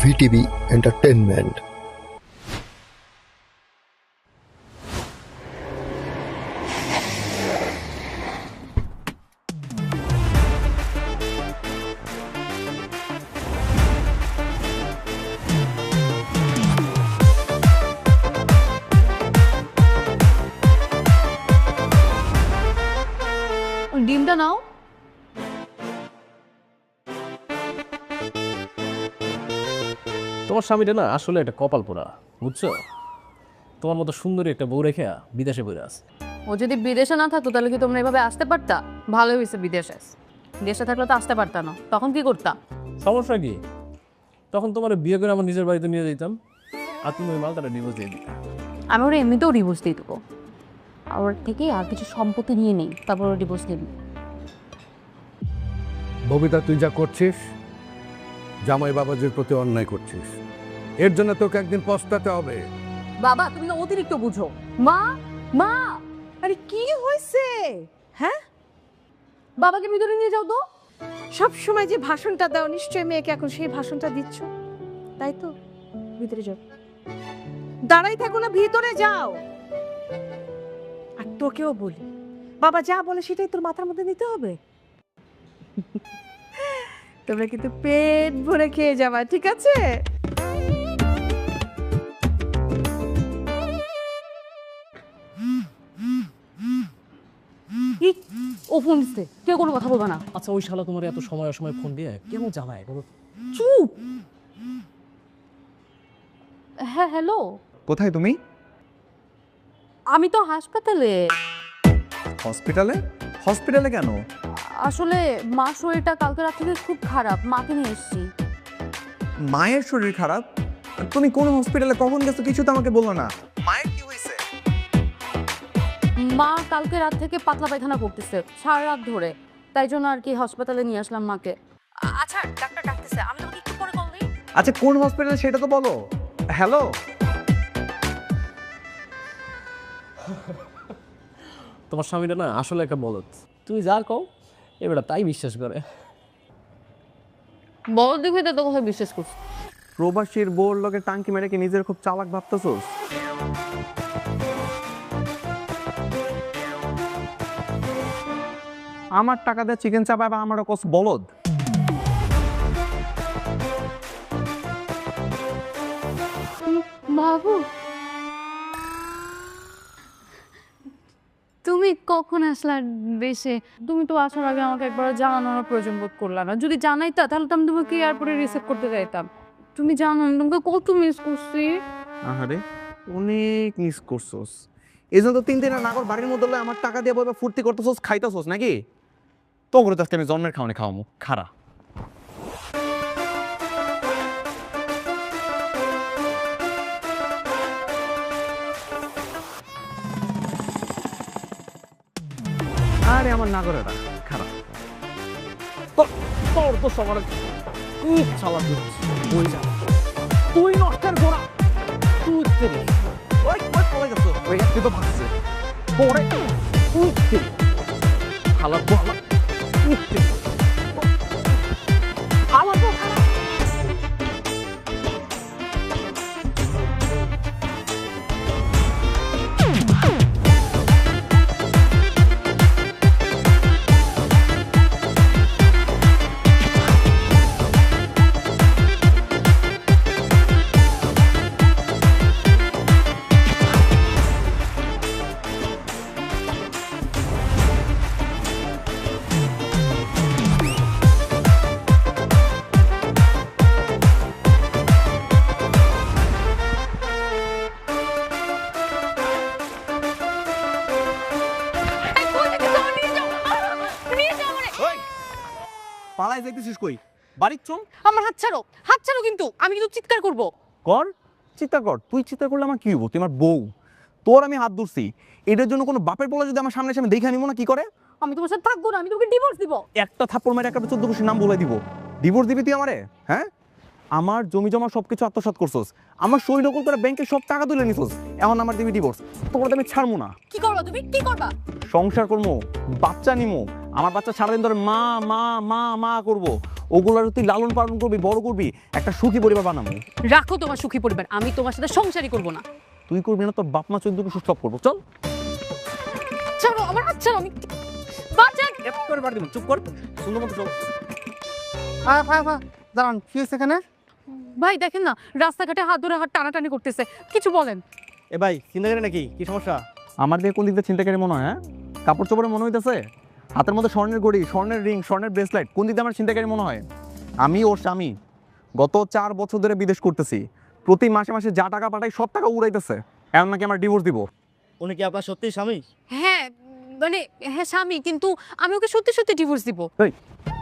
VTV entertainment. ডিমটা নাও। তোমার স্বামীটা না আসলে একটা কপাল পোড়া, বুঝছো? তোমার মতো সুন্দরী একটা বউ রেখে বিদেশে বইরে আছে। ও যদি বিদেশে না থাকতো তাহলে কি তোমরা এভাবে আসতে পারতা? ভালো হয়েছে বিদেশে। দেশে থাকলে তো আসতে পারতা না, তখন কি করতা? সমস্যা কি? তখন তোমার বিয়ে করে আমার নিজের বাড়িতে নিয়ে যেতাম, আর তুমি ওই মালটাটা ডিভোর্স দিয়ে দিতা। আমি ওরা এমনিতেও ডিভোর্স দিয়ে দেবো, ওর থেকে আর কিছু সম্পত্তি নিয়ে নেই, তারপর ওরা ডিভোর্স দেবে। ববিতা, তুই যা করছিস জামাই বাবাজির প্রতি অন্যায় করছিস। এর জন্য তোকে একদিন পস্তাতে হবে। বাবা তুমি না অতিরিক্ত বুঝো। মা মা, আরে কি হয়েছে? হ্যাঁ, বাবাকে ভিতরে নিয়ে যাও তো। সব সময় যে ভাষণটা দাও, নিশ্চয়ই মেয়েকে এখন সেই ভাষণটা দিচ্ছ, তাই তো? ভিতরে যাও, দাঁড়াই থাকো না, ভিতরে যাও। আর তোকেও বলি, বাবা যা বলে সেটাই তোর মাথার মধ্যে নিতে হবে। তোমরা কিন্তু পেট ভরে খেয়ে যাবা, ঠিক আছে? ও ফোন দিচ্ছে, কেউ কোনো কথা বলবে না। আচ্ছা, ওই শালা তোমার এত সময় অসময় ফোন দিয়ে কেন জ্বালায় বলো? চুপ। হ্যাঁ হ্যালো, কোথায় তুমি? আমি তো হাসপাতালে। হসপিটালে? হসপিটালে কেন? আসলে মা শরীরটা কালকে রাত থেকে খুব খারাপ, মাকে নিয়ে এসেছি। মায়ের শরীর খারাপ? তুমি কোন হসপিটালে কখন গেছো কিছু তো আমাকে বললো না। মায়ের কি হয়েছে? মা কালকে রাত থেকে পাতলা পায়খানা করতেছে সারা রাত ধরে, তাই জন্য আর কি হাসপাতালে নিয়ে আসলাম মাকে। আচ্ছা ডাক্তার ডাকতেছে, আমি তোমাকে একটু পরে কল দিই। আচ্ছা কোন হসপিটালে সেটা তো বলো। হ্যালো, তোমার স্বামীটা না আসলে একটা বলদ। তুমি যা কও এবার তাই বিশ্বাস করে। বড় দেখে তো কথা বিশ্বাস করছি। প্রবাসীর বোর লগে টাঙ্কি মেরে কি নিজের খুব চালাক ভাবতেছোস? আমার টাকা দিয়ে চিকেন চাপায় বা আমার কস বলদ। বাবু তুমি কখন আসলা দেশে? তুমি তো আসার আগে আমাকে একবার জানানোর প্রয়োজন বোধ করলা না। যদি জানাইতা তাহলে তো আমি তোমাকে এয়ারপোর্টে রিসিভ করতে যাইতাম। তুমি জানো আমি তোমাকে কত মিস করছি। আহারে, অনেক মিস করছোস। এই জন্য তো 3 দিনের নাগর বাড়ির মধ্যে লয়ে আমার টাকা দিয়ে বইবা ফুর্তি করতেছোস, খাইতেছোস নাকি? তো করে তো আজকে আমি জন্মের খাওয়ানি খাওয়ামু খারা। আরে আমার নাগরেরা খারাপ। তোর তো সবার খুব চালাক হচ্ছে। ওই যা তুই নষ্টের গোড়া, তুই তেরে ওই পড়ে গেছো, ওই তুই তো ভাগছে পড়ে তুই তেরে খালা বলা তুই তেরে আমার তো পালাই যাইতেছিস কই? বাড়ির চল। আমার হাত ছাড়ো, হাত ছাড়ো, কিন্তু আমি কিন্তু চিৎকার করব। কর, চিন্তা কর। তুই চিন্তা করলে আমার কি হবো? তুই আমার বউ, তোর আমি হাত ধরছি। এটার জন্য কোনো বাপের পোলা যদি আমার সামনে সামনে দেখে নিব না কি করে? আমি তোমার সাথে থাকবো না, আমি তোমাকে ডিভোর্স দিব। একটা থাপ্পড় মেরে একটা 14 বছর নাম বলে দিব। ডিভোর্স দিবি তুই আমারে? হ্যাঁ, আমার জমি জমা সবকিছু আত্মসাৎ করছস, আমার সই নকল করে ব্যাংকে সব টাকা তুলে নিছস, এখন আমার দিবি ডিভোর্স। তোর আমি ছাড়বো না। কি করবা তুমি? কি করবা? সংসার করবো, বাচ্চা নিমো। আমার বাচ্চা সারাদিন ধরে মা মা মা মা করবো। ওগুলার তুই লালন পালন করবি, বড় করবি, একটা সুখী পরিবার বানাবো। রাখো তোমার সুখী পরিবার, আমি তোমার সাথে সংসারই করবো না। তুই করবি না, তোর বাপ মা চোদ্দকে সব করবো। চল ছাড়ো আমার হাত, ছাড়ো, আমি বাঁচান। করে বাড়ি দিব, চুপ কর, সুন্দর মতো চল। দাঁড়ান, কি হয়েছে এখানে? ভাই দেখেন না, রাস্তাঘাটে হাত ধরে হাত টানাটানি করতেছে, কিছু বলেন। এ ভাই, চিন্তা করে নাকি? কি সমস্যা? আমার দিয়ে কোন দিক দিয়ে চিন্তাকারী মনে হয়? হ্যাঁ, কাপড় চোপড়ে মনে হইতেছে, হাতের মধ্যে স্বর্ণের ঘড়ি, স্বর্ণের রিং, স্বর্ণের ব্রেসলেট, কোন দিক দিয়ে আমার চিন্তাকারী মনে হয়? আমি ওর স্বামী, গত 4 বছর ধরে বিদেশ করতেছি, প্রতি মাসে মাসে যা টাকা পাঠাই সব টাকা উড়াইতেছে। এমন নাকি আমার ডিভোর্স দিব। উনি কি আপনার সত্যি স্বামী? হ্যাঁ মানে হ্যাঁ স্বামী, কিন্তু আমি ওকে সত্যি সত্যি ডিভোর্স দিব।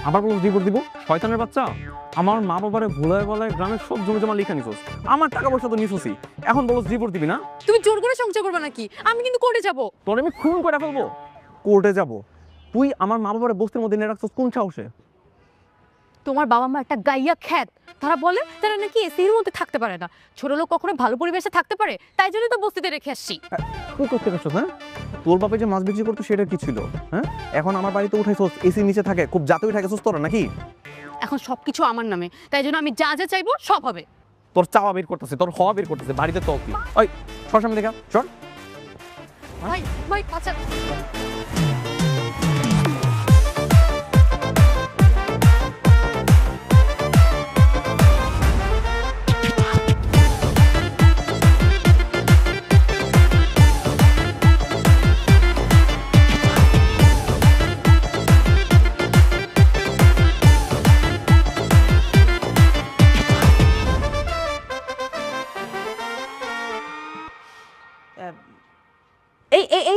আবার বলো ডিভোর্স দিব? শয়তানের বাচ্চা, আমার মা বাবারে ভুলায় বলায় গ্রামের সব জমি জমা লিখা নিছোস, আমার টাকা পয়সা তো নিছোসই, এখন বলো ডিভোর্স দিবি না? তুমি জোর করে সংসার করবে নাকি? আমি কিন্তু কোর্টে যাব। তোর আমি খুন করে ফেলবো। কোর্টে যাব? তুই আমার মা বাবার বস্তির মধ্যে নিয়ে রাখছিস কোন সাহসে? তোমার বাবা মা একটা গাইয়া খ্যাত, তারা বলে তারা নাকি এসির মধ্যে থাকতে পারে না, ছোট লোক কখনো ভালো পরিবেশে থাকতে পারে, তাই জন্য তো বস্তিতে রেখে আসছি। তুই করতে গেছো? হ্যাঁ, তোর বাপে যে মাছ বিক্রি করতো সেটা কি ছিল? হ্যাঁ, এখন আমার বাড়িতে উঠাইছোস, এসির নিচে থাকে, খুব জাতে উঠে গেছোস তোরা নাকি? এখন সবকিছু আমার নামে, তাই জন্য আমি যা যা চাইবো সব হবে। তোর চাওয়া বের করতেছে, তোর হওয়া বের করতেছে, বাড়িতে তো কি? ওই সর সামনে দেখা, সর। ভাই ভাই আচ্ছা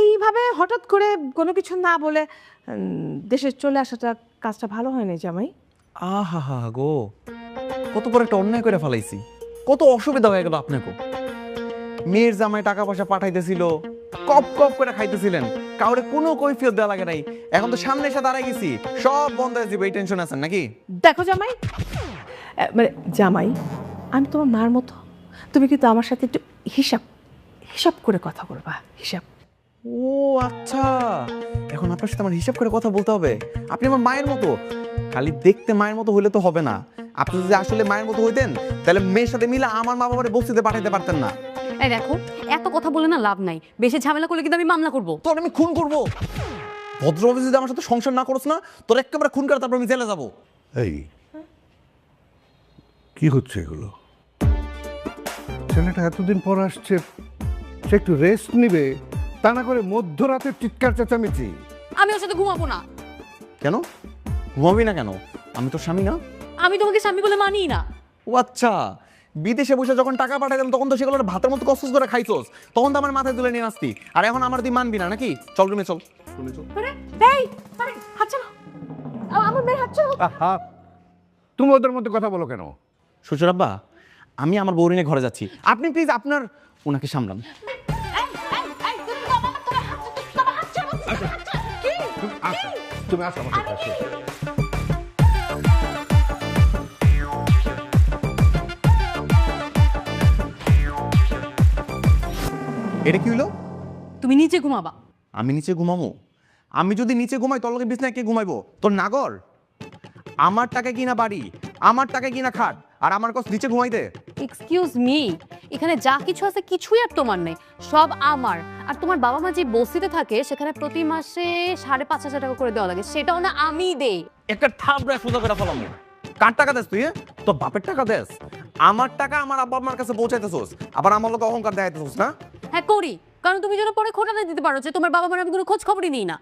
এইভাবে হঠাৎ করে কোনো কিছু না বলে দেশে চলে আসাটা কাজটা ভালো হয়নি জামাই। আহা গো, কত বড় একটা অন্যায় করে ফেলাইছি, কত অসুবিধা হয়ে গেল আপনাকে। মেয়ের জামাই টাকা পয়সা পাঠাইতেছিল, কপ কপ করে খাইতেছিলেন, কাউরে কোনো কৈফিয়ত দেওয়া লাগে নাই, এখন তো সামনে এসে দাঁড়াই গেছি, সব বন্ধ হয়ে যাবে, এই টেনশন আছেন নাকি? দেখো জামাই, মানে জামাই, আমি তোমার মার মতো, তুমি কিন্তু আমার সাথে একটু হিসাব হিসাব করে কথা বলবা, হিসাব। ও আচ্ছা, এখন আপনার সাথে আমার হিসাব করে কথা বলতে হবে? আপনি আমার মায়ের মতো, খালি দেখতে মায়ের মতো হইলে তো হবে না, আপনি যদি আসলে মায়ের মতো হইতেন তাহলে মেয়ের সাথে মিলে আমার মা বাবারে বস্তিতে পাঠাইতে পারতেন না। এই দেখো, এত কথা বলে না লাভ নাই, বেশি ঝামেলা করলে কিন্তু আমি মামলা করব। তোর আমি খুন করবো, ভদ্রভাবে যদি আমার সাথে সংসার না করছ না, তোর একেবারে খুন করে তারপর আমি জেলে যাবো। এই কি হচ্ছে এগুলো? ছেলেটা এতদিন পর আসছে, সে একটু রেস্ট নিবে, তা না করে মধ্যরাতের চিৎকার চেঁচামেচি। আমি ওর সাথে ঘুমাবো না। কেন ঘুমাবি না কেন? আমি তোর স্বামী না? আমি তোমাকে স্বামী বলে মানি না। ও আচ্ছা, বিদেশে বসে যখন টাকা পাঠাইলাম তখন তো সেগুলো ভাতের মতো কষ্ট করে খাইছোস, তখন তো আমার মাথায় তুলে নিয়ে আসতি, আর এখন আমার তুই মানবি না নাকি? চল রুমে চল, রুমে চল। এই আরে হাত ছাড়ো, আমার মেয়ের হাত ছাড়ো। আহা, তুমি ওদের মধ্যে কথা বলো কেন? শ্বশুর আব্বা, আমি আমার বউ নিয়ে ঘরে যাচ্ছি, আপনি প্লিজ আপনার ওনাকে সামলান। তুমি আসো আমার কাছে। এটা কি হলো? তুমি নিচে ঘুমাবা। আমি নিচে ঘুমাবো? আমি যদি নিচে ঘুমাই তোর লোকের বিছনায় কে ঘুমাইবো? তোর নাগর? আমার টাকায় কিনা বাড়ি, আমার টাকায় কিনা খাট, আর আমার কাছে নিচে ঘুমাইতে? এক্সকিউজ মি, এখানে যা কিছু আছে কিছুই আর তোমার নেই, সব আমার। আর তোমার বাবা মা যে বস্তিতে থাকে সেখানে প্রতি মাসে 5,500 টাকা করে দেওয়া লাগে, সেটাও না আমি দেই। একটা থাবড়া সোজা করে ফেলাম। কার টাকা দেস তুই? তোর বাপের টাকা দেস? আমার টাকা আমার আব্বা আম্মার কাছে পৌঁছাইতেছোস, আবার আমার লোক অহংকার দেখাইতেছোস না? হ্যাঁ করি, কারণ তুমি যেন পরে খোটাতে দিতে পারো যে তোমার বাবা মার আমি কোনো খোঁজ খবরই নিই না।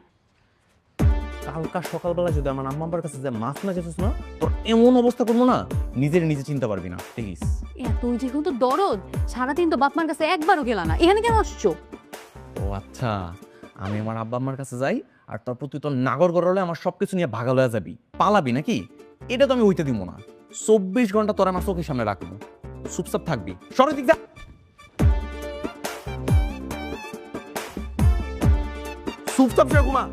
কালকা সকালবেলা যদি আমার আম্মা আব্বার কাছে যে মাছ না যেতেছ না, তোর এমন অবস্থা করবো না নিজে চিনতে পারবি না। প্লিজ। তুই যে কিন্তু দরদ, সারাদিন তো বাপ মার কাছে একবারও গেলা না, এখানে কেন আসছো? ও আচ্ছা, আমি আমার আব্বা আম্মার কাছে যাই আর তারপর তুই তোর নাগর গড়লে আমার সবকিছু নিয়ে ভাগা লয়ে যাবি, পালাবি নাকি? এটা তো আমি হইতে দিব না। 24 ঘন্টা তোর আমার চোখের সামনে রাখবো, চুপচাপ থাকবি। সরে দিক যা। চুপচাপ সে ঘুমা।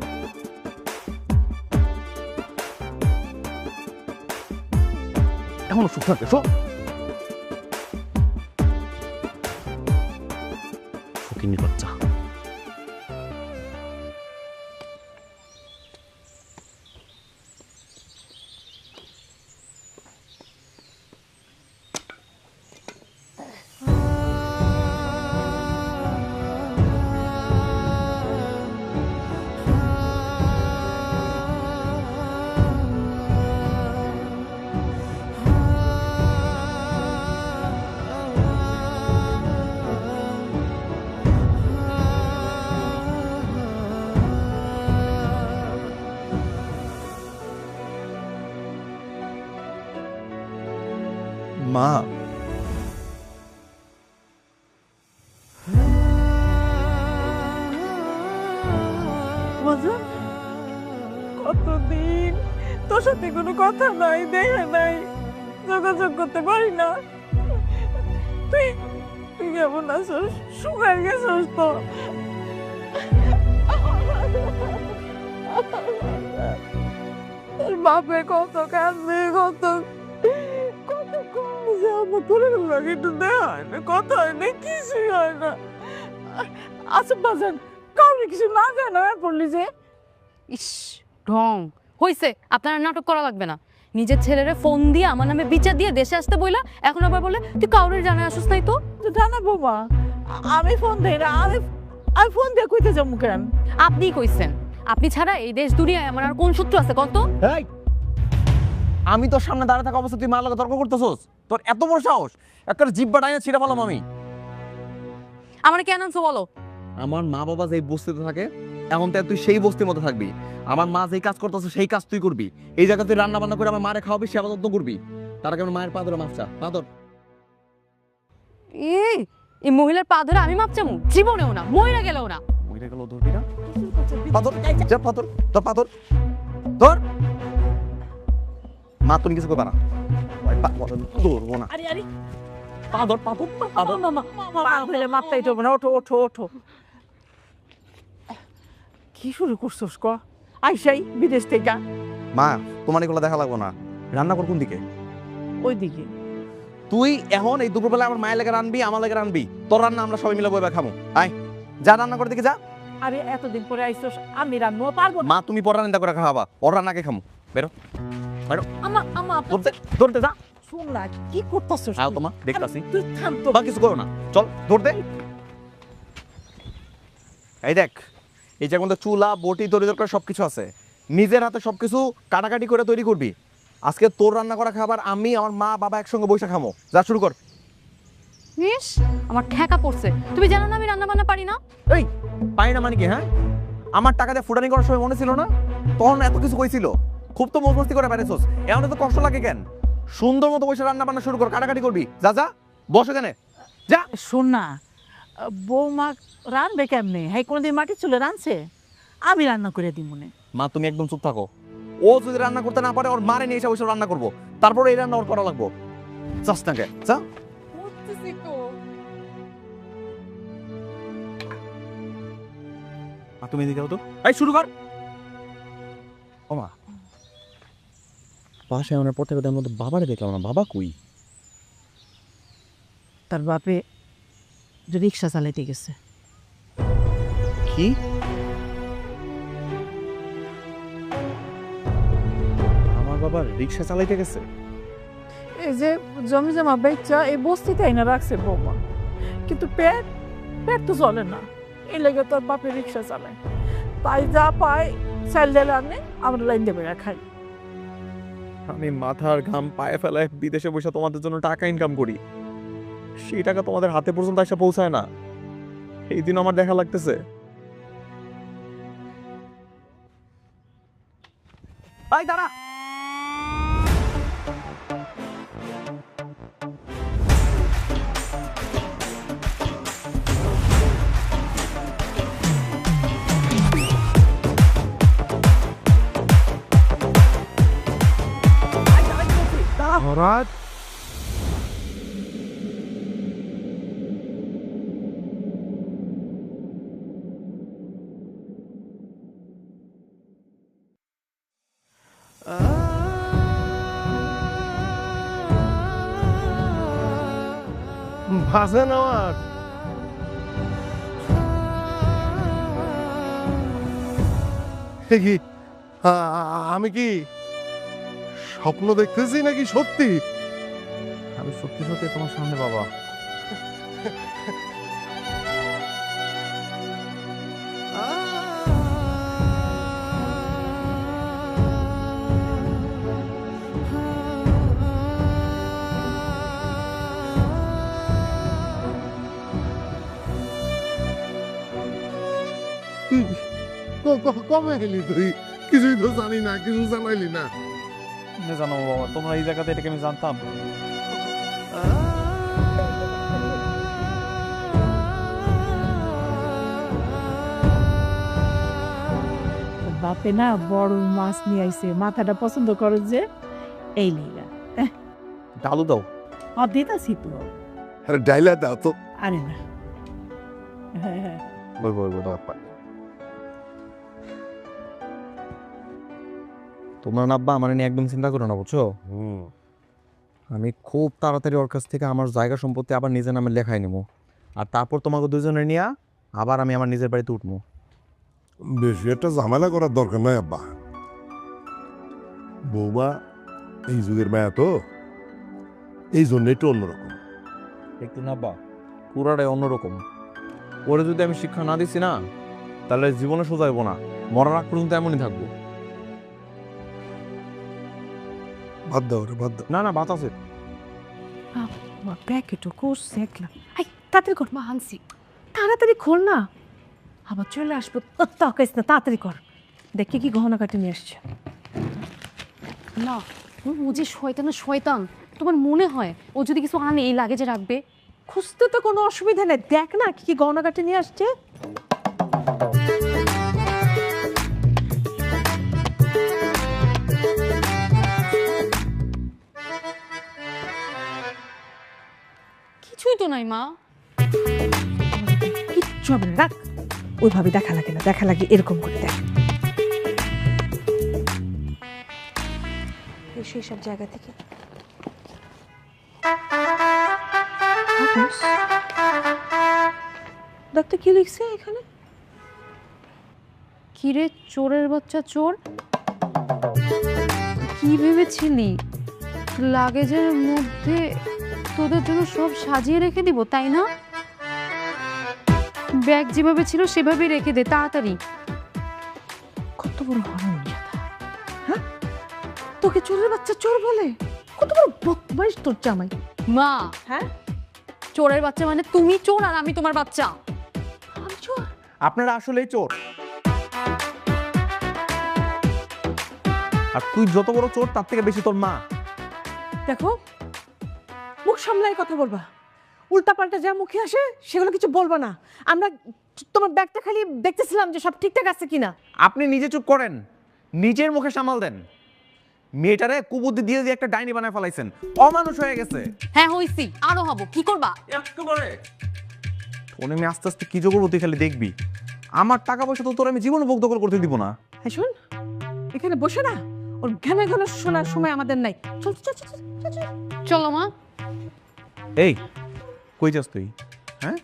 এখনো চুপ থাকবে, ফকিন্নির বাচ্চা। মা মজন, কতদিন তোর সাথে কোনো কথা নাই, দেখা নাই, যোগাযোগ করতে পারি না। তুই তুই কেমন আছিস? শুকাই গেছিস তো। বাপে কত কাঁদবে, কত কত কাঁদছে, আমার করে লাগে একটু দেওয়া হয় না, কথা হয় না, কিছুই হয় না। আচ্ছা বাজান, কাউরে কিছু না জানো পড়লি যে? ইস ঢং হইছে, আপনার আর নাটক করা লাগবে না। নিজের ছেলেরে ফোন দিয়ে আমার নামে বিচার দিয়ে দেশে আসতে বইলা এখন আবার বলে তুই কাউরে জানা আসিস নাই তো। জানা বাবা, আমি ফোন দেই না, আমি ফোন দিয়ে কইতে যাবো কেন? আপনিই কইছেন, আপনি ছাড়া এই দেশ দুনিয়ায় আমার আর কোন সূত্র আছে কত? এই, আমি তোর সামনে দাঁড়িয়ে থাকা অবস্থা তুই মার লগে তর্ক করতেছস? তোর এত বড় সাহস! একটা জিব্বা ডাইনা ছিঁড়ে ফেলাম আমি। আমার কেন আনছো বলো? আমার মা বাবা যেই বস্তিতে থাকে এখন তো তুই সেই বস্তির মধ্যে থাকবি। আমার মা যেই কাজ করতেছে সেই কাজ তুই করবি। এই জায়গায় তুই রান্না বান্না করে আমার মারে খাওয়াবি, সেবা যত্ন করবি। তার আগে আমার মায়ের পা ধরে মাফ চা, পা ধর। এই মহিলার পা ধরে আমি মাপ চামু? জীবনেও না, মইরা গেলেও না। মইরা গেল ধরবি না? পাথর, যা পাথর, তোর পাথর ধর। মা তুমি কিছু করবা না, ধরবো না। আরে আরে পাথর, পাথর, পাথর। মাপটাই তো না, ওঠো ওঠো ওঠো। কি শুরু করছোস ক? আইসাই বিদেশ থেকে। মা তোমার এগুলো দেখা লাগবো না। রান্না কর কোন দিকে? ওইদিকে। তুই এখন এই দুপুরবেলা আমার মায়ের লেগে রানবি, আমার লেগে রানবি। তোর রান্না আমরা সবাই মিলে বইবা খামো। আয় যা রান্না করে দিকে যা। আরে এতদিন পরে আইছোস, আমি রান্না পারবো না। মা তুমি পর রান্না করে খাওয়াবা, ওর রান্নাকে খামো। বেরো বেরো, আমা ধরতে ধরতে যা। শুন না, কি করতেছস? আয় তোমা, দেখতাছি। তুই থাম তো। বা কিছু করো না, চল ধরতে। এই দেখ, এই যে মধ্যে চুলা বটি তৈরি দরকার সবকিছু আছে। নিজের হাতে সবকিছু কাটাকাটি করে তৈরি করবি। আজকে তোর রান্না করা খাবার আমি আমার মা বাবা একসঙ্গে বসে খামো। যা শুরু কর। ইস আমার ঠেকা পড়ছে, তুমি জানো না আমি রান্না বান্না পারি না? এই পাই না মানে কি? হ্যাঁ, আমার টাকা দিয়ে ফুটানি করার সময় মনে ছিল না? তখন এত কিছু কইছিল, খুব তো মজমস্তি করে বেড়েছোস। এমন তো কষ্ট লাগে কেন? সুন্দর মতো বসে রান্না বান্না শুরু কর, কাটাকাটি করবি। যা যা বসে কেন, যা। শোন না, বৌমা রানবে কেমনে? হ্যাঁ, কোনোদিন মাটির চুলে রানছে? আমি রান্না করে দিই মনে। মা তুমি একদম চুপ থাকো। ও যদি রান্না করতে না পারে ওর মারে নিয়ে এসে ওইসব রান্না করবো, তারপর এই রান্না ওর করা লাগবো। চাস না কে? যা। তুমি এদিকে তো, এই শুরু কর। ও মা, বাসায় আমার পড়তে গেলে মধ্যে বাবারে দেখলাম না। বাবা কই? তার বাপে রিক্সা চালাইতে গেছে। কি? আমার বাবা রিক্সা চালাইতে গেছে? এই যে জমি জমা বেচা এই বস্তিতে আইনা রাখছে বৌমা, কিন্তু পেট তো চলে না। এই লেগে তোর বাপে রিক্সা চালায়, তাই যা পায় চাল ডাল আনে, আমরা লাইন দেবে খাই। আমি মাথার ঘাম পায়ে ফেলায় বিদেশে বসে তোমাদের জন্য টাকা ইনকাম করি, সেই টাকা তোমাদের হাতে পর্যন্ত এসে পৌঁছায় না। এই দিন আমার দেখা লাগতেছে। এই দাঁড়া, হঠাৎ ভাষণ আমার কি আমি কি স্বপ্ন দেখতেছি নাকি সত্যি? আমি সত্যি সত্যি তোমার সামনে বাবা। কবে এলি তুই? কিছুই তো জানি না, কিছু জানাইলি না। জানো বাবা, তোমরা এই জায়গাতে এটাকে আমি জানতাম। বাপে না বড় মাছ নিয়ে আইছে, মাথাটা পছন্দ করে যে, এই লিগা। ডালু দাও। দিতাছি তো। আরে ডাইলা দাও তো। আরে না, হ্যাঁ তোমরা না আব্বা আমার নিয়ে একদম চিন্তা করো না, বুঝছো? আমি খুব তাড়াতাড়ি ওর কাছ থেকে আমার জায়গা সম্পত্তি আবার নিজের নামে লেখাই নেবো, আর তারপর তোমাকে দুজনে নিয়ে আবার আমি আমার নিজের বাড়িতে উঠবো। বেশি একটা ঝামেলা করার দরকার নাই আব্বা। বৌমা এই যুগের মায়া তো, এই জন্য একটু অন্যরকম। একটু না আব্বা, পুরাটাই অন্যরকম। ওরে যদি আমি শিক্ষা না দিছি না, তাহলে জীবনে সোজাইবো না, মরার আগ পর্যন্ত এমনই থাকবো। বাদ দাও রে, বাদ দাও। না না, বাত আছে। প্যাকেটও করছে একলা। এই তাড়াতাড়ি কর, মা আনছি, তাড়াতাড়ি খোল না, আবার চলে আসবো। তাকাইস না, তাড়াতাড়ি কর, দেখি কি গহনা কাটি নিয়ে আসছে। না ও যে শয়তান, তোমার মনে হয় ও যদি কিছু আনে এই লাগেজে রাখবে? খুঁজতে তো কোনো অসুবিধা নেই, দেখ না কি কি গহনা কাটি নিয়ে আসছে। কিছুই তো নাই মা। কিচ্ছু হবে না, রাখ। ওইভাবে দেখা লাগে না, দেখা লাগে এরকম করে দেখ। সেই সব জায়গা থেকে দেখতে কি লিখছে এখানে? কিরে চোরের বাচ্চা চোর, কি ভেবেছিলি লাগেজের মধ্যে তোদের জন্য সব সাজিয়ে রেখে দিব, তাই না? ব্যাগ যেভাবে ছিল সেভাবেই রেখে দে তাড়াতাড়ি। কত বড় হারামজাদা, হ্যাঁ? তোকে চোরের বাচ্চা চোর বলে? কত বড় বদমাইশ তোর জামাই। মা, হ্যাঁ, চোরের বাচ্চা মানে তুমি চোর আর আমি তোমার বাচ্চা। আমি চোর? আপনারা আসলেই চোর। আর তুই যত বড় চোর তার থেকে বেশি তোর মা। দেখো, মুখ সামলাই কথা বলবা, উল্টাপাল্টা যা মুখে আসে সেগুলো কিছু বলবা না। আমরা তোমার ব্যাগটা খালি দেখতেছিলাম যে সব ঠিকঠাক আছে কিনা। আপনি নিজে চুপ করেন, নিজের মুখে সামাল দেন। মেয়েটারে কুবুদ্ধি দিয়ে দিয়ে একটা ডাইনি বানায় ফেলাইছেন, অমানুষ হয়ে গেছে। হ্যাঁ হইছি, আরো হব, কি করবা? তোর আমি আস্তে আস্তে কি করবো তুই খালি দেখবি। আমার টাকা পয়সা তো তোর আমি জীবনে ভোগ দখল করতে দিব না। হ্যাঁ শোন, এখানে বসে না ওর ঘানে ঘন শোনার সময় আমাদের নাই। চল চল চল চল চল। চলো মা। এই কই যাস তুই? হ্যাঁ,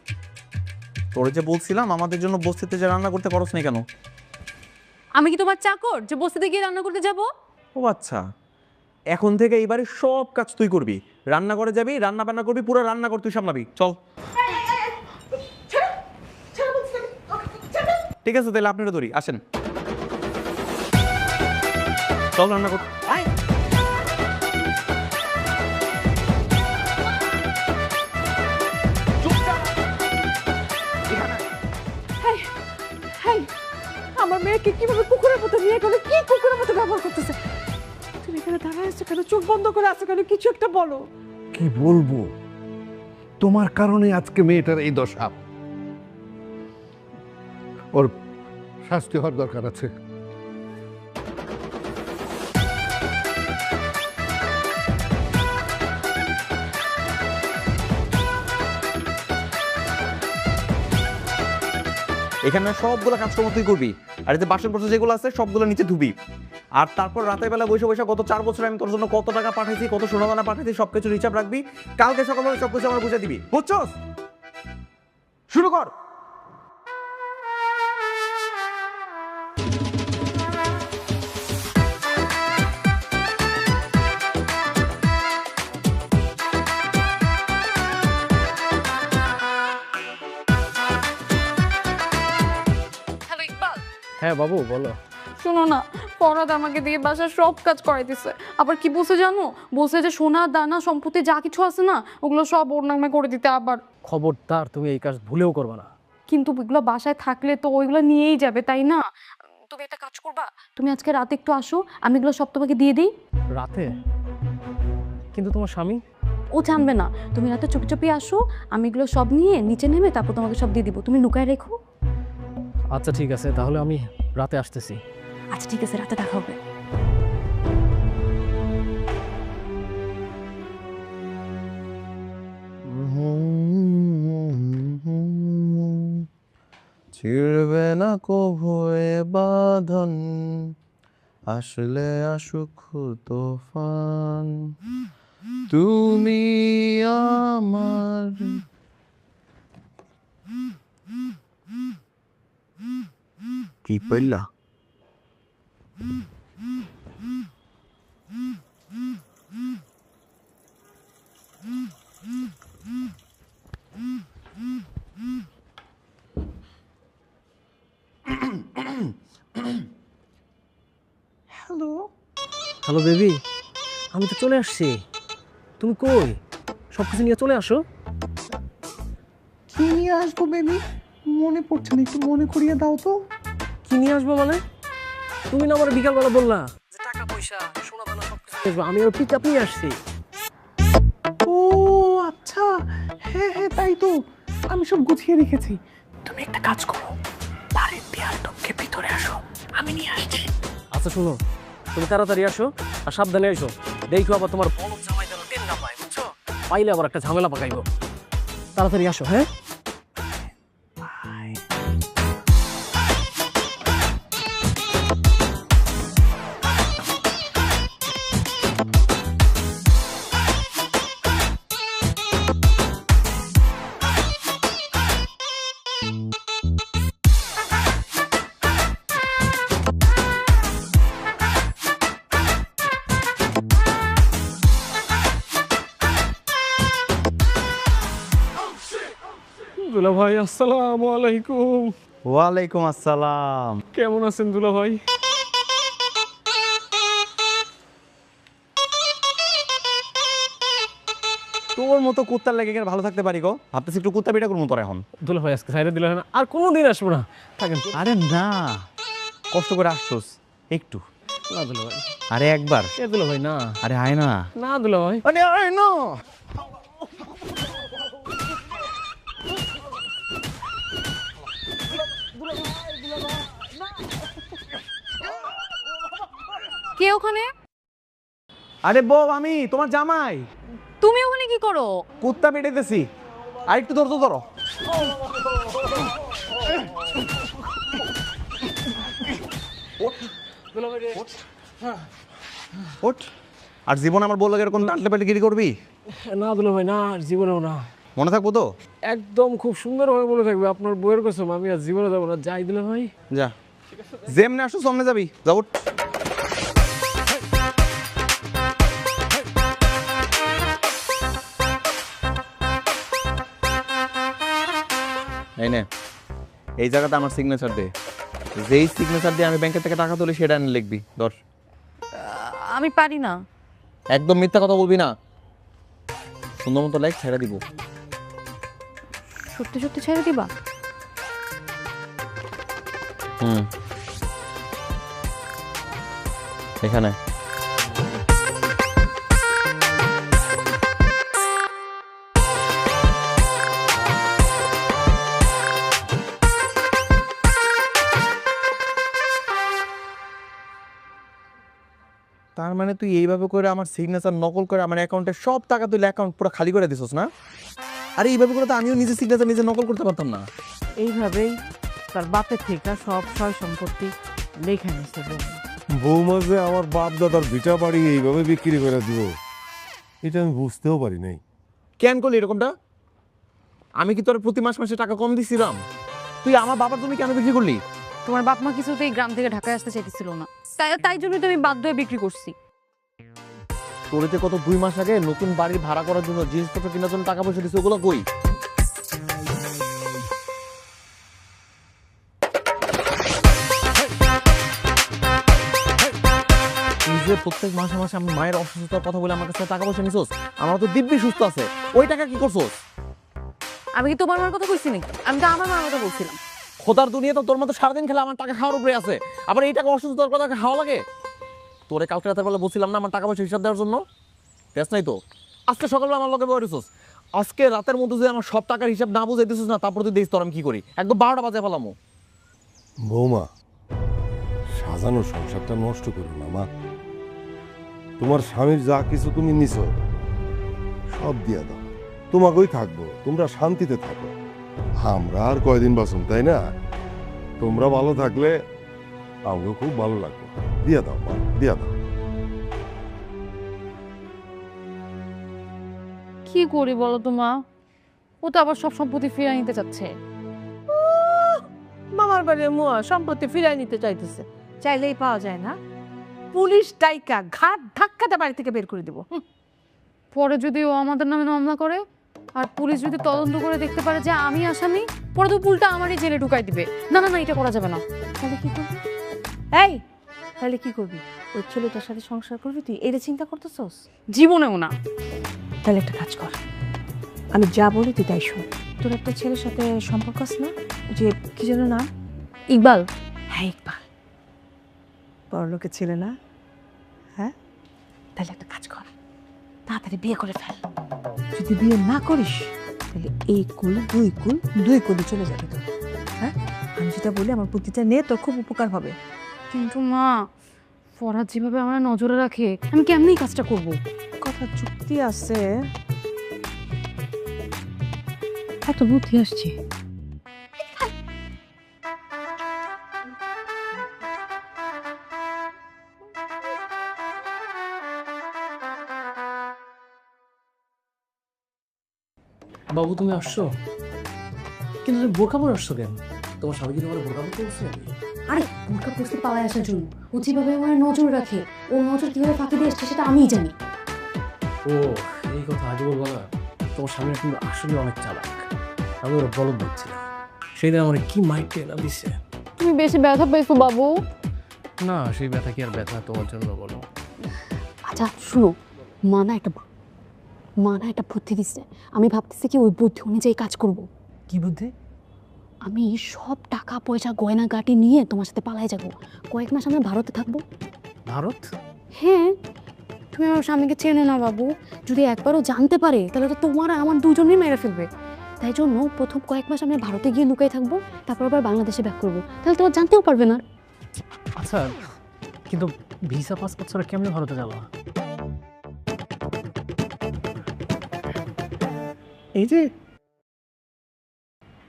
তোরে যে বলছিলাম আমাদের জন্য বস্তিতে যে রান্না করতে পারছ না কেন? আমি কি তোমার চাকর যে বস্তিতে গিয়ে রান্না করতে যাব? ও আচ্ছা, এখন থেকে এইবারে সব কাজ তুই করবি, রান্না করে যাবি, রান্না বান্না করবি, পুরো রান্না করে তুই সামলাবি। চল। ঠিক আছে, তাহলে আপনারা ধরি, আসেন। চল রান্না কর। আমার মেয়েকে কিভাবে কুকুরের মতো নিয়ে গেল, কি কুকুরের মতো ব্যবহার করতেছে? তুমি এখানে দাঁড়ায় আছো কেন, চোখ বন্ধ করে আছো কেন? কিছু একটা বলো। কি বলবো, তোমার কারণে আজকে মেয়েটার এই দশা। ওর শাস্তি হওয়ার দরকার আছে। এখানে সবগুলো কাজকর্ম তুই করবি, আর এতে বাসন পত্র যেগুলো আছে সবগুলো নিচে ধুবি। আর তারপর রাতের বেলা বসে বসে গত 4 বছর আমি তোর জন্য কত টাকা পাঠাইছি, কত সোনাদানা পাঠাইছি, সবকিছু হিসাব রাখবি। কালকে সকালবেলা সবকিছু আমার বুঝে দিবি, বুঝছস? শুরু কর। হ্যালো ইকবাল। হ্যাঁ বাবু বলো। শোনো না, ফরহাদ আমাকে দিয়ে বাসার সব কাজ করাই দিছে। আবার কি বলছে জানো? বলছে যে সোনা দানা সম্পত্তি যা কিছু আছে না ওগুলো সব ওর নামে করে দিতে। আবার খবরদার তুমি এই কাজ ভুলেও করবে না। কিন্তু ওইগুলো বাসায় থাকলে তো ওইগুলো নিয়েই যাবে, তাই না? তুমি একটা কাজ করবা, তুমি আজকে রাতে একটু আসো, আমি এগুলো সব তোমাকে দিয়ে দিই। রাতে? কিন্তু তোমার স্বামী? ও জানবে না। তুমি রাতে চুপি চুপি আসো, আমি এগুলো সব নিয়ে নিচে নেমে তারপর তোমাকে সব দিয়ে দিব, তুমি লুকায় রেখো। আচ্ছা ঠিক আছে, তাহলে আমি রাতে আসতেছি। আচ্ছা ঠিক আছে, রাতে দেখা হবে। ছিড়বে না কভু এ বাঁধন, আসলে আসুক তুফান, তুমি আমার। কি পড়লা? হ্যালো বেবি, আমি তো চলে আসছি। তুমি কই? সব কিছু নিয়ে চলে আসো। কি নিয়ে আসবো বেবি? মনে পড়ছে না, একটু মনে করিয়ে দাও তো। কি নিয়ে আসবো মানে? তুমি না আমার বিকালবেলা বললা যে টাকা পয়সা সোনা দানা সব কিছু নিয়ে আসবো। আমি আর পিক আপ নিয়ে আসছি। ও আচ্ছা, হ্যাঁ হ্যাঁ তাই তো, আমি সব গুছিয়ে রেখেছি। তুমি একটা কাজ করো, বাড়ির দেয়াল টপকে ভিতরে আসো, আমি নিয়ে আসছি। আচ্ছা শোনো, তুমি তাড়াতাড়ি আসো আর সাবধানে এসো। দেখো আবার তোমার বলদ জামাই যেন টেন না পায়, বুঝছো? পাইলে আবার একটা ঝামেলা পাকাইবো। তাড়াতাড়ি আসো, হ্যাঁ? দুলা ভাই আসসালামু আলাইকুম। ওয়ালাইকুম আসসালাম। কেমন আছেন দুলা ভাই? তোর মতো কুত্তার লেগে ভালো থাকতে পারি গো, ভাবতেছি একটু কুত্তা পিটা করবো তোর এখন। দুলা ভাই আজকে সাইডে দিলে না, আর কোনোদিন আসবো না, থাকেন। আরে না, কষ্ট করে আসছোস একটু। না দুলা ভাই, আরে একবার। এ দুলা ভাই না, আরে আয় না। না দুলা ভাই। আরে আয় না। কে ওখানে? আরে বউ, আমি তোমার জামাই। তুমি ওখানে কি করো? কুত্তা পেটাইতেছি, আর একটু ধরো তো ধরো। ওঠ। আর জীবন আমার বললো এরকম টানলে পেটে গিরি করবি? না দুলা ভাই না, আর জীবনেও না। মনে থাকবো তো? একদম খুব সুন্দরভাবে বলে থাকবে, আপনার বইয়ের কসম। আমি আর জীবনে যাবো না, যাই দুলা ভাই। যা, যেমনে আসো সামনে যাবি, যা উঠ। এই নে, এই জায়গাটা আমার সিগনেচার দে। যেই সিগনেচার দিয়ে আমি ব্যাংকের থেকে টাকা তুলি সেটা এনে লিখবি। ধর। আমি পারি না। একদম মিথ্যা কথা বলবি না, সুন্দর মতো লেখ, ছেড়ে দিব। সত্যি সত্যি ছেড়ে দিবা? এখানে তার মানে তুই এইভাবে করে আমার সিগনেচার নকল করে আমার অ্যাকাউন্টে সব টাকা তুই অ্যাকাউন্ট পুরো খালি করে দিছস না? আরে এইভাবে করে তো আমিও নিজে সিগনেচার নিজে নকল করতে পারতাম না। এইভাবেই তার বাপের থেকে সব সয় সম্পত্তি লেখা নিছে। বৌমা যে আমার বাপ দাদার ভিটা বাড়ি এইভাবে বিক্রি করে দিব, এটা আমি বুঝতেও পারি নাই। কেন করলি এরকমটা? আমি কি তোর প্রতি মাস মাসে টাকা কম দিছিলাম? তুই আমার বাবার জমি কেন বিক্রি করলি? তোমার বাপ মা কিছুতেই গ্রাম থেকে ঢাকায় আসতে চাইতেছিল না, তাই জন্য তো আমি বাধ্য হয়ে বিক্রি করছি। তোরেতে কত 2 মাস আগে নতুন বাড়ি ভাড়া করার জন্য জিনিসপত্র কেনার জন্য টাকা পয়সা দিছে, ওগুলো কই? তুই যে প্রত্যেক মাসে মাসে আমি মায়ের অসুস্থতার কথা বলে আমার কাছে টাকা পয়সা নিছোস, আমার তো দিব্যি সুস্থ আছে, ওই টাকা কি করছোস? আমি কি তোমার মার কথা বলছি নাকি? আমি তো আমার মার কথা বলছিলাম। খোদার দুনিয়া তো তোর মতো সারাদিন খেলে আমার টাকা খাওয়ার উপরে আছে, আবার এই টাকা অসুস্থতার কথা খাওয়া লাগে? তোরে কালকে রাতের বেলা বলছিলাম না আমার টাকা পয়সা হিসাব দেওয়ার জন্য? বেশ নাই তো, আজকে সকালবেলা আমার লগে বইরেছস, আজকে রাতের মধ্যে যদি আমার সব টাকার হিসাব না বুঝাই দিছিস না, তারপর তুই দেখিস তোর আমি কি করি, একদম 12টা বাজে ফেলামো। বৌমা, সাজানো সংসারটা নষ্ট করো না মা। তোমার স্বামীর যা কিছু তুমি নিছো সব দিয়া দাও, তোমাকেই থাকবো, তোমরা শান্তিতে থাকো। আমরা আর কয়দিন বাঁচুন, তাই না? তোমরা ভালো থাকলে আমাকে খুব ভালো লাগবে। দিয়া দাও মা, দিয়া দাও। কি করি বলো তো মা, ও তো আবার সব সম্পত্তি ফিরিয়ে নিতে চাচ্ছে। মামার বাড়ির মুয়া সম্পত্তি ফিরাই নিতে চাইতেছে, চাইলেই পাওয়া যায় না। পুলিশ ডাইকা ঘাট ধাক্কাটা বাড়ি থেকে বের করে দেবো। পরে যদি ও আমাদের নামে মামলা করে আর পুলিশ যদি তদন্ত করে দেখতে পারে যে আমি আসামি, পরে তো পুলটা আমারই জেলে ঢুকাই দিবে। না না না, এটা করা যাবে না। তাহলে কি করবি? এই, তাহলে কি করবি? ওই ছেলেটার সাথে সংসার করবি তুই? এটা চিন্তা করতেছস? জীবনেও না। তাহলে একটা কাজ কর, আমি যা বলি তুই তাই শোন। তোর একটা ছেলের সাথে সম্পর্ক আছে না, যে কি যেন নাম? ইকবাল। হ্যাঁ, ইকবাল। বড় লোকের ছেলে না? হ্যাঁ, তাহলে একটা কাজ কর, তাড়াতাড়ি বিয়ে করে ফেল। যদি বিয়ে না করিস তাহলে এই কুল দুই কুলি চলে যাবে তোর। হ্যাঁ, আমি যেটা বলি আমার বুদ্ধিটা নে, তোর খুব উপকার হবে। কিন্তু মা, ফরহাদ যেভাবে আমার নজরে রাখে, আমি কেমনি কাজটা করব? কথা চুক্তি আছে, একটা বুদ্ধি আসছে। বাবু তুমি আসছো, কিন্তু তুমি বোরকা পরে আসছো কেন? তোমার স্বামী কি তোমার বোরকা পরতে বলছে? আরে বোরকা পরতে পালায় আসার জন্য। ও যেভাবে আমার নজর রাখে, ও নজর কিভাবে ফাঁকি দিয়ে এসছে সেটা আমিই জানি। ও, এই কথা আগে বলবো না। তোমার স্বামী কিন্তু আসলে অনেক চালাক, আমি ওরা বলদ বলছিলাম। সেই দিন আমার কি মাইকে এনে দিছে। তুমি বেশি ব্যথা পেয়েছো বাবু। না, সেই ব্যথা কি আর ব্যথা তোমার জন্য বলো? আচ্ছা শুনো, মা না একটা বুদ্ধি দিচ্ছে। আমি ভাবতেছি কি ওই বুদ্ধি অনুযায়ী কাজ করব। কি বুদ্ধি? আমি সব টাকা পয়সা গয়না গাটি নিয়ে তোমার সাথে পালাই যাব। কয়েক মাস আমরা ভারতে থাকবো। ভারত? হ্যাঁ, তুমি আমার স্বামীকে চেনে না বাবু, যদি একবারও জানতে পারে তাহলে তো তোমার আর আমার দুজনেই মেরে ফেলবে। তাই জন্য প্রথম কয়েক মাস আমরা ভারতে গিয়ে লুকাই থাকবো, তারপর আবার বাংলাদেশে ব্যাক করবো, তাহলে তোমার জানতেও পারবে না। আচ্ছা, কিন্তু ভিসা পাসপোর্ট ছাড়া কেমনে ভারতে যাবো? এই যে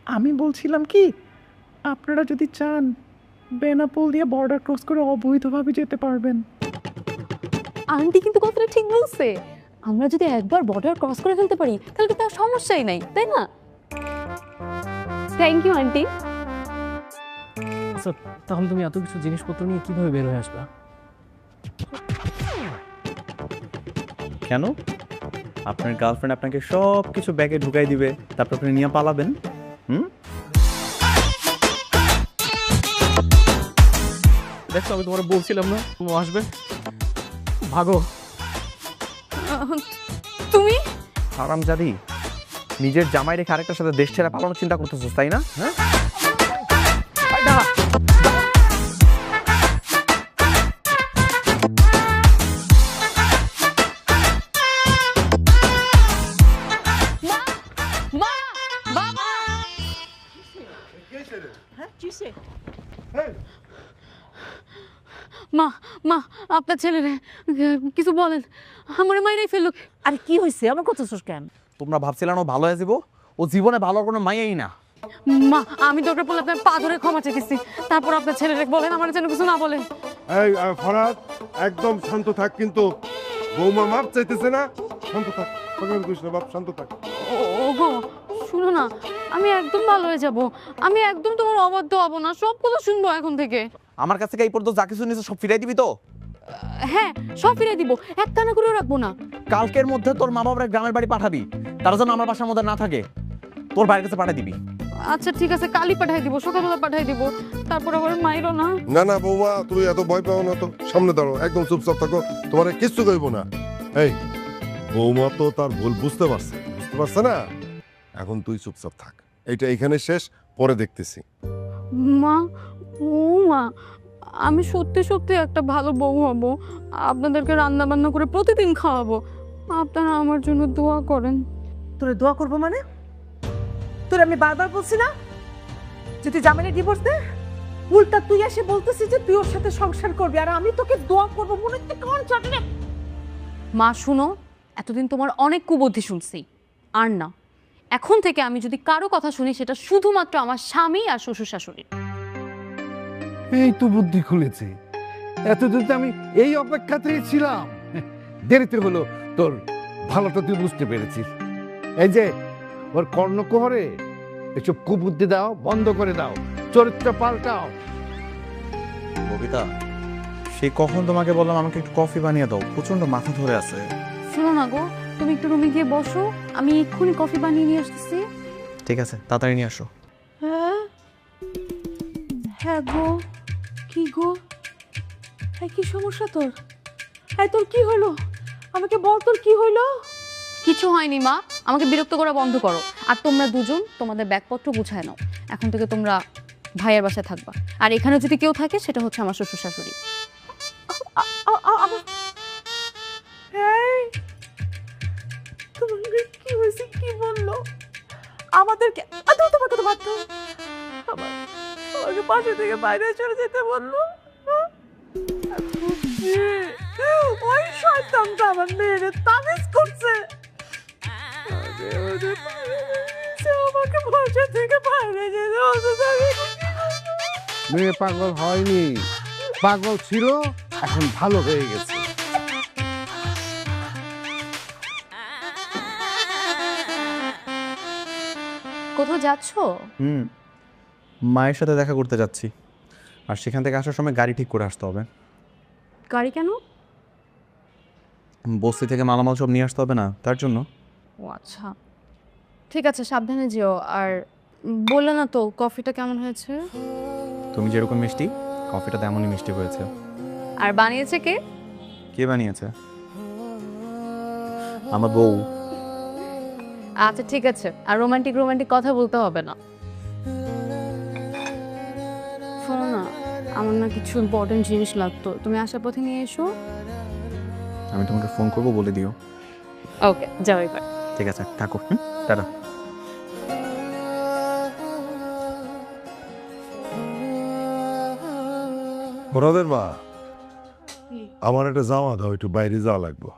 আমি বলছিলাম কি, আপনারা যদি চান বেনাপোল দিয়ে বর্ডার ক্রস করে অবৈধভাবে যেতে পারবেন। আন্টি কিন্তু কথাটা ঠিক বলছে। আমরা যদি একবার বর্ডার ক্রস করে ফেলতে পারি তাহলে তো তার সমস্যাই নাই, তাই না? Thank you aunty. আচ্ছা, তাহলে তুমি এত কিছু জিনিসপত্র নিয়ে কিভাবে বের হয়ে আসবা? কেন? আপনার গার্লফ্রেন্ড আপনাকে সব কিছু ব্যাগে ঢুকাই দিবে, তারপর আপনি নিয়ে পালাবেন? দেখো, আমি তোমার বলছিলাম না ও আসবে। ভাগো। তুমি হারামজাদি, নিজের জামাই রেখে আরেকটার সাথে দেশ ছেড়ে পালানোর চিন্তা করতেছিস, তাই না? হ্যাঁ, মা, মা আপনার ছেলেরে কিছু বলেন, আমার মাইরাই ফেললো। আরে কি হয়েছে, আমার করতেছস কেন? তোমরা ভাবছিলাম ও ভালো হয়ে যাবো? ও জীবনে ভালো কোনো মাইয়াই না। মা, আমি দরকার পড়লে আপনার পা ধরে ক্ষমা চেয়েছি, তারপর আপনার ছেলেরে বলেন আমার যেন কিছু না বলে। এই ফরহাদ, একদম শান্ত থাক। কিন্তু বৌমা মাপ চাইতেছে না, শান্ত থাক। পাগল করিস না বাপ, শান্ত থাক। ওগো শুনো না, আমি একদম ভালো হয়ে যাব, আমি একদম তোমার অবাধ্য হব না, সব কথা শুনবো এখন থেকে। আমার কাছ থেকে এই পর্যন্ত যা কিছু নিয়েছে সব ফিরাই দিবি তো? হ্যাঁ, সব ফিরে দিব, এক কানা করে রাখবো না। কালকের মধ্যে তোর মা বাবার গ্রামের বাড়ি পাঠাবি, তারা যেন আমার বাসার মধ্যে না থাকে, তোর বাড়ির কাছে পাঠিয়ে দিবি। আচ্ছা ঠিক আছে, কালই পাঠাই দিব, সকালবেলা পাঠাই দিব, তারপর আবার মাইরো না। না না বৌমা, তুমি এত ভয় পাও না তো, সামনে দাঁড়াও, একদম চুপচাপ থাকো, তোমার কিচ্ছু কইব না। এই বৌমা তো তার ভুল বুঝতে পারছে না, এখন তুই চুপচাপ থাক। এইটা এখানে শেষ, পরে দেখতেছি। মা, ও মা, আমি সত্যি সত্যি একটা ভালো বউ হব, আপনাদেরকে রান্না বান্না করে প্রতিদিন খাওয়াবো, আপনারা আমার জন্য দোয়া করেন। তোরে দোয়া করবো মানে? তোরে আমি বারবার বলছি না যে তুই জামাইরে ডিভোর্স দে? উল্টা তুই এসে বলতেছিস যে তুই ওর সাথে সংসার করবি, আর আমি তোকে দোয়া করবো মনে হচ্ছে কোন চাটে। মা শুনো, এতদিন তোমার অনেক কুবুদ্ধি শুনছি, আর না, এখন থেকে আমি যদি কারো কথা শুনি সেটা শুধুমাত্র আমার স্বামী আর শ্বশুর শাশুড়ি। এই তো বুদ্ধি খুলেছে। এতদিন তো আমি এই অপেক্ষাতেই ছিলাম। দেরিতে হলো, তোর ভালোটা তুই বুঝতে পেরেছিস। এই যে ওর কর্ণকুহরে এসব কুবুদ্ধি দাও, বন্ধ করে দাও, চরিত্র পাল্টাও। ববিতা, সে কখন তোমাকে বললাম আমাকে একটু কফি বানিয়ে দাও, প্রচন্ড মাথা ধরে আছে। শোনো না গো, তুমি একটু রুমে গিয়ে বসো, আমি এক্ষুনি কফি বানিয়ে নিয়ে আসতেছি। ঠিক আছে, তাড়াতাড়ি নিয়ে আসো। হ্যাঁ হ্যাঁ গো, কি গো, হ্যাঁ কি সমস্যা তোর? হ্যাঁ তোর কি হলো? আমাকে বল তোর কি হলো? কিছু হয়নি মা, আমাকে বিরক্ত করা বন্ধ করো। আর তোমরা দুজন তোমাদের ব্যাগপত্র গুছায় নাও, এখন থেকে তোমরা ভাইয়ের বাসায় থাকবা। আর এখানে যদি কেউ থাকে সেটা হচ্ছে আমার শ্বশুর শাশুড়ি। তোমাকে কি হয়েছে, কি বললো আমাদেরকে? তোমাকে তো বাধ্য আমাকে পাশে থেকে বাইরে চলে যেতে বললো। ওই শয়তানটা আমার মেয়েরে তাবিজ করছে, আমাকে বাসা থেকে বাইরে যেতে বলছে। মেয়ে পাগল হয়নি, পাগল ছিল, এখন ভালো হয়ে গেছে। কোথাও যাচ্ছো? মায়ের সাথে দেখা করতে যাচ্ছি, আর সেখান থেকে আসার সময় গাড়ি ঠিক করে আসতে হবে। গাড়ি কেন? বস্তি থেকে মালামাল সব নিয়ে আসতে হবে না, তার জন্য। ও আচ্ছা, ঠিক আছে, সাবধানে যেও। আর বললে না তো কফিটা কেমন হয়েছে? তুমি যেরকম মিষ্টি, কফিটা তেমনই মিষ্টি হয়েছে। আর বানিয়েছে কে? কে বানিয়েছে? আমার বউ। আচ্ছা ঠিক আছে, আর রোমান্টিক রোমান্টিক কথা বলতে হবে না। শোনো না, আমার না কিছু ইম্পর্টেন্ট জিনিস লাগতো, তুমি আসার পথে নিয়ে এসো। আমি তোমাকে ফোন করবো, বলে দিও। ওকে, যাও এবার। ঠিক আছে, থাকো। টাটা। ওরাদের মা, আমার একটা জামা দাও, একটু বাইরে যাওয়া লাগবে।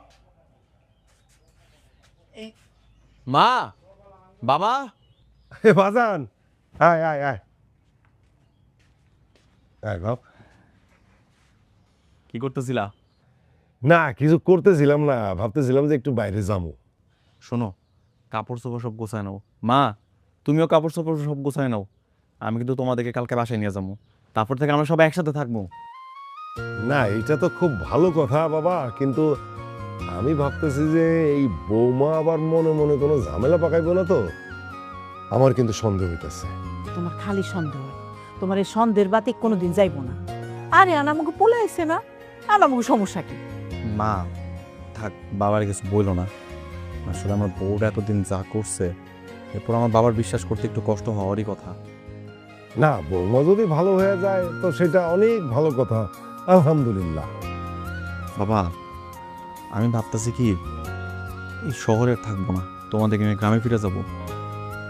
মা, বাবা, এ বাজান, আয় আয় আয় আয় বাপ। কি করতেছিলা? না কিছু করতেছিলাম না, ভাবতেছিলাম যে একটু বাইরে যাবো। শোনো, কাপড় চোপড় সব গোছায় নাও। মা, তুমিও কাপড় চোপড় সব গোছায় নাও। আমি কিন্তু তোমাদেরকে কালকে বাসায় নিয়ে যাবো, তারপর থেকে আমরা সব একসাথে থাকবো। না এটা তো খুব ভালো কথা বাবা, কিন্তু আমি ভাবতেছি যে এই বৌমা আবার মনে মনে কোনো ঝামেলা পাকাইবো না তো? আমার কিন্তু সন্দেহ হইতেছে। তোমার খালি সন্দেহ, তোমার এই সন্দেহের বাতি কোনোদিন যাইবো না। আরে আনা আমাকে বলে আইছে না, আর আমাকে সমস্যা কি? মা থাক, বাবার কিছু বইলো না। আসলে আমার বউটা এতদিন যা করছে, এরপর আমার বাবার বিশ্বাস করতে একটু কষ্ট হওয়ারই কথা। না বৌমা যদি ভালো হয়ে যায় তো সেটা অনেক ভালো কথা, আলহামদুলিল্লাহ। বাবা, আমি ভাবতেছি কি এই শহরে থাকবো না, তোমাদেরকে নিয়ে গ্রামে ফিরে যাবো।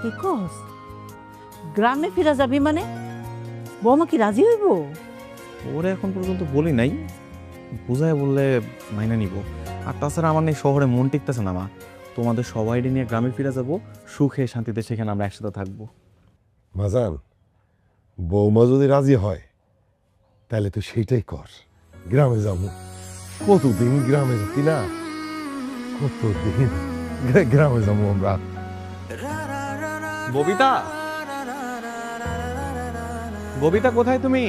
কি কস? গ্রামে ফিরা যাবি মানে? বৌমা কি রাজি হইব? ওরা এখন পর্যন্ত বলি নাই, বুঝায় বললে মাইনা নিব। আর তাছাড়া আমার নেই শহরে মন টিকতেছে না মা, তোমাদের সবাই নিয়ে গ্রামে ফিরে যাবো, সুখে শান্তিতে সেখানে আমরা একসাথে থাকবো। মাজান, বৌমা যদি রাজি হয় তাহলে তো সেইটাই কর, গ্রামে যাবো। কতদিন গ্রামে যেতি না, কতদিন গ্রামে যাবো আমরা। ববিতা, ববিতা কোথায় তুমি?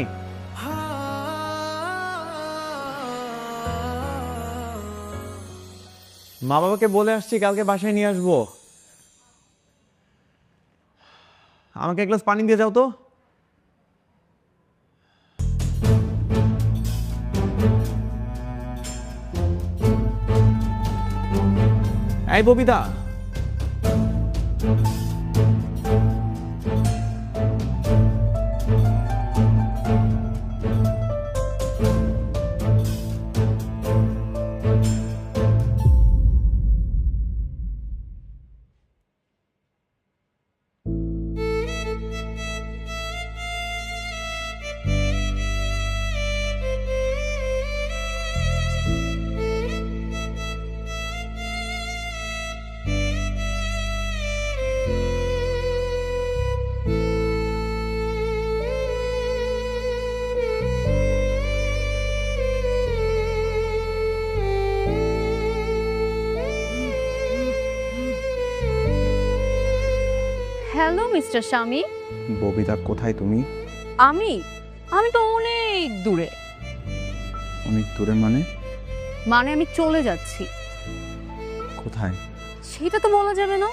মা বাবাকে বলে আসছি কালকে বাসায় নিয়ে আসবো। আমাকে এক গ্লাস পানি দিয়ে যাও তো। এই ববিতা, হ্যালো মিস্টার স্বামী। ববিতা কোথায় তুমি? আমি আমি তো অনেক দূরে। অনেক দূরে মানে? মানে আমি চলে যাচ্ছি। কোথায়? সেটা তো বলা যাবে না,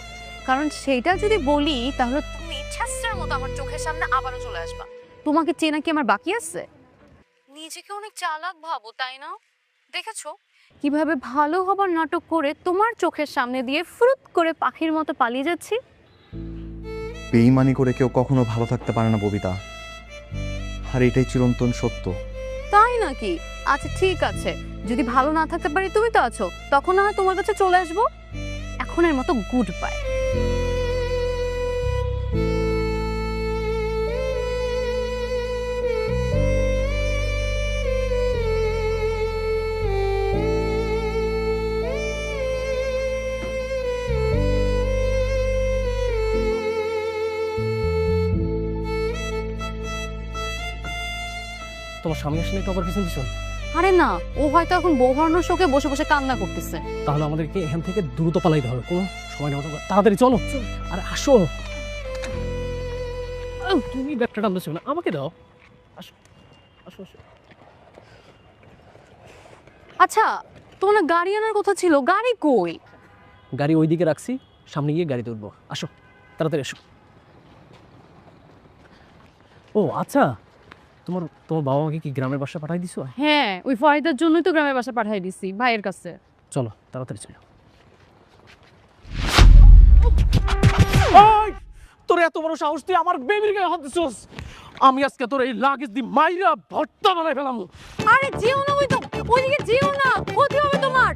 কারণ সেটা যদি বলি তাহলে তুমি ছ্যাঁচড়ার মতো আমার চোখের সামনে আবারও চলে আসবা। তোমাকে চেনা কি আমার বাকি আছে? নিজেকে অনেক চালাক ভাবো, তাই না? দেখেছো কিভাবে ভালো হবার নাটক করে তোমার চোখের সামনে দিয়ে ফুরুত করে পাখির মতো পালিয়ে যাচ্ছি। বেইমানি করে কেউ কখনো ভালো থাকতে পারে না ববিতা, আর এটাই চিরন্তন সত্য। তাই নাকি? আচ্ছা ঠিক আছে, যদি ভালো না থাকতে পারি তুমি তো আছো, তখন না হয় তোমার কাছে চলে আসবো। এখনের মতো গুড বাই। তোমার স্বামী আসলে তো আবার পিছন পিছন। আরে না, ও হয়তো এখন বউ হারানোর শোকে বসে বসে কান্না করতেছে। তাহলে আমাদেরকে এখান থেকে দ্রুত পালাইতে হবে, কোনো সময় নেওয়া যাবে না। তাড়াতাড়ি চলো। আরে আসো। তুমি ব্যাগটা টানতেছো না, আমাকে দাও। আসো আসো আসো। আচ্ছা, তোমার না গাড়ি আনার কথা ছিল, গাড়ি কই? গাড়ি ওইদিকে রাখছি, সামনে গিয়ে গাড়িতে উঠবো। আসো তাড়াতাড়ি এসো। ও আচ্ছা, তোমার তোমার বাবা মাকে কি গ্রামের বাসা পাঠাই দিছো? হ্যাঁ, ওই ফয়দার জন্যই তো গ্রামের বাসা পাঠিয়ে দিছি ভাইয়ের কাছে। চলো তাড়াতাড়ি চলো। তোর এত বড় সাহস, তুই আমার বেবির গায়ে হাত দিছস? আমি আজকে তোর এই লাগেজ দি মাইরা ভর্তা বানাই ফেলাম। আরে যেও না, ওইদিকে যেও না, ক্ষতি হবে তোমার।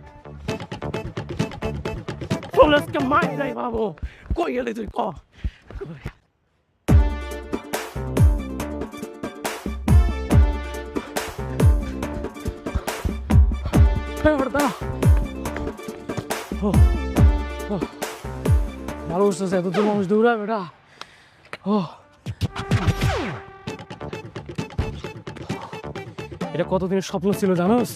চল আজকে মাইরাই বাবু। কই গেলি তুই? ক ভালো বুঝতেছে, এত তো মানুষ দৌড়ায় বেটা। এটা কতদিনের স্বপ্ন ছিল জানোস?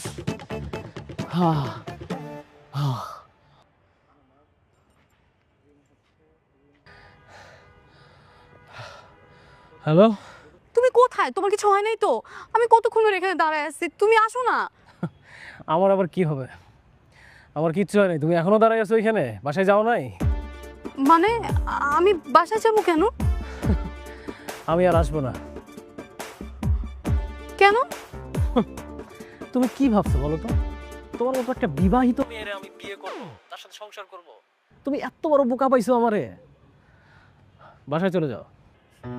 হ্যালো, তুমি কোথায়? তোমার কিছু হয় নাই তো? আমি কতক্ষণ ধরে এখানে দাঁড়ায় আছি, তুমি আসো না। আমার আবার কি হবে? আমার কিচ্ছু হয় নাই, তুমি এখনো দাঁড়াই আছো এখানে, বাসায় যাও নাই? মানে আমি বাসায় যাবো কেন? আমি আর আসবো না। কেন? তুমি কি ভাবছো বলো তো? তোমার মতো একটা বিবাহিত মেয়েরে আমি বিয়ে করবো, তার সাথে সংসার করব? তুমি এত বড় বোকা পাইছো আমারে। বাসায় চলে যাও।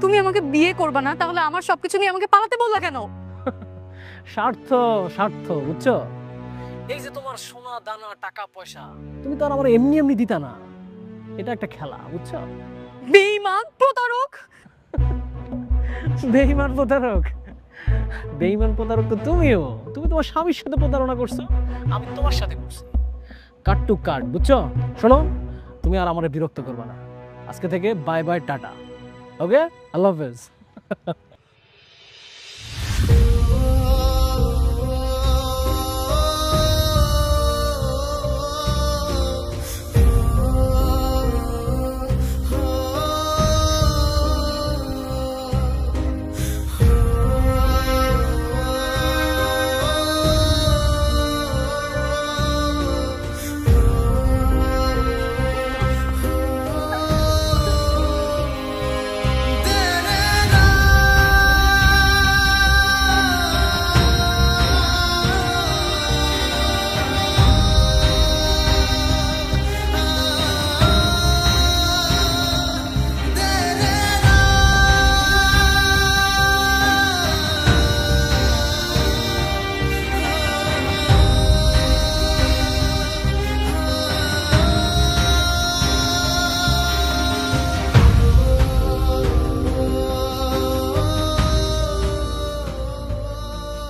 তুমি আমাকে বিয়ে করবা না, তাহলে আমার সবকিছু নিয়ে আমাকে পালাতে বললা কেন? স্বার্থ স্বার্থ, বুঝছো? এই যে তোমার সোনা দানা টাকা পয়সা, তুমি তো আর আমার এমনি এমনি দিতা না। এটা একটা খেলা, বুঝছো? বেঈমান, প্রতারক। বেঈমান প্রতারক? বেঈমান প্রতারক তো তুমিও। তুমি তোমার স্বামীর সাথে প্রতারণা করছো, আমি তোমার সাথে করছি। কাট টু কাট, বুঝছো? শোনো, তুমি আর আমারে বিরক্ত করবে না। আজকে থেকে বাই বাই, টাটা। ওকে, আল্লাহ হাফেজ।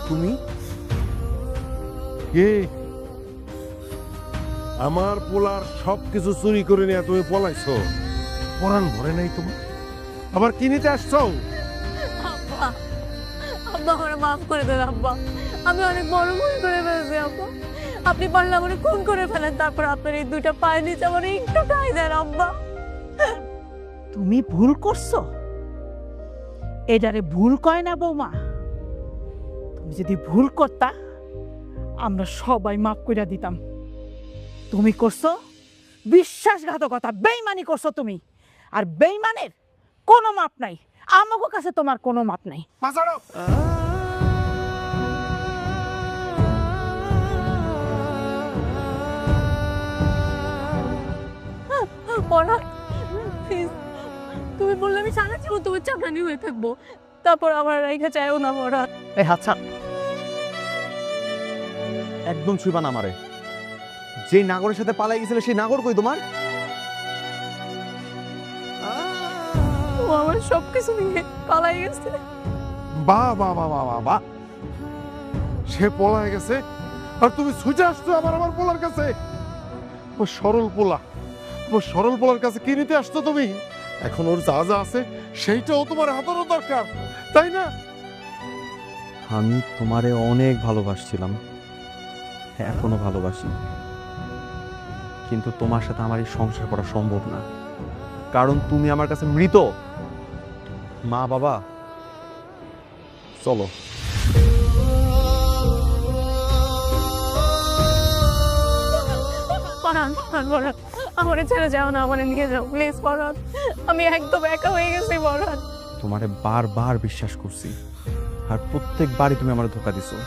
তুমি কে? আমার পোলার সবকিছু চুরি করে নিয়ে তুমি পলাইছো? পরাণ ভরে নাই তোমার? আবার কি নিতে আসছো? আব্বা, আব্বা আমারে মাফ করে দেন আব্বা। আমি অনেক বড় ভুল করে ফেলেছি আব্বা। আপনি পারলে আমারে খুন করে ফেলেন, তারপর আপনার এই দুইটা পায়ের নিচে আমার একটু ঠাঁই দেন আব্বা। তুমি ভুল করছো, এটারে ভুল কয় না বৌমা। তুমি যদি ভুল করতা আমরা সবাই মাফ কইরা দিতাম। তুমি করছো বিশ্বাসঘাতকতা, বেইমানি করছো তুমি। আর বেইমানের কোনো মাপ নাই, আমাগো কাছে তোমার কোনো মাপ নাই। পরাণ, প্লিজ, তুমি বললে আমি সারা জীবন তোমার চাকরানি হয়ে থাকবো, তারপর আমার রাইখা চাইও না পরাণ। এই হাত ছাড়, একদম ছুঁইবা না আমারে। যে নাগরের সাথে পালাই গেছিলে সেই নাগর কই তোমার? ও আমার সবকিছু নিয়ে পালাই গেছে। বাহ বাহ বাহ বাহ বাহ বাহ, সে পলায় গেছে আর তুমি ছুটে আসছো আমার পোলার কাছে। ও সরল পোলা, ও সরল পোলার কাছে কি নিতে আসছো তুমি? এখন ওর যা যা আছে সেইটাও তোমার হাতানো দরকার, তাই না? আমি তোমারে অনেক ভালোবাসছিলাম, এখনো ভালোবাসি, কিন্তু তোমার সাথে আমার এই সংসার করা সম্ভব না, কারণ তুমি আমার কাছে মৃত। মা বাবা, চলো। পরাণ, পরাণ, আমার ছেড়ে যাও না, আমার নিয়ে যাও প্লিজ পরাণ। আমি একদম একা হয়ে গেছি পরাণ। তোমারে বারবার বিশ্বাস করছি, আর প্রত্যেকবারই তুমি আমার ধোঁকা দিছো।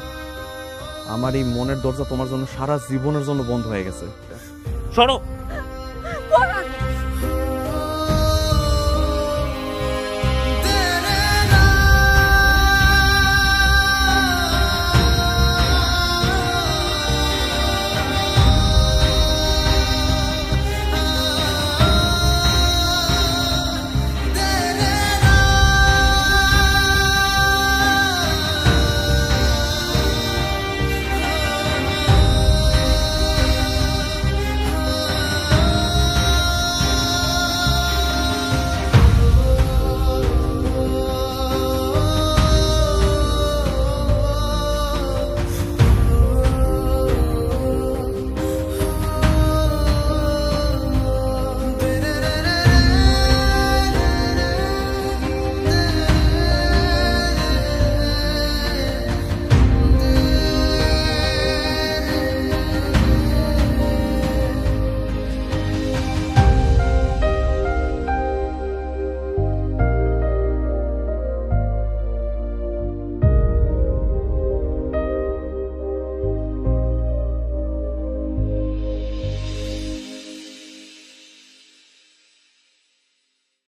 আমার এই মনের দরজা তোমার জন্য সারা জীবনের জন্য বন্ধ হয়ে গেছে। সরো। পরাণ,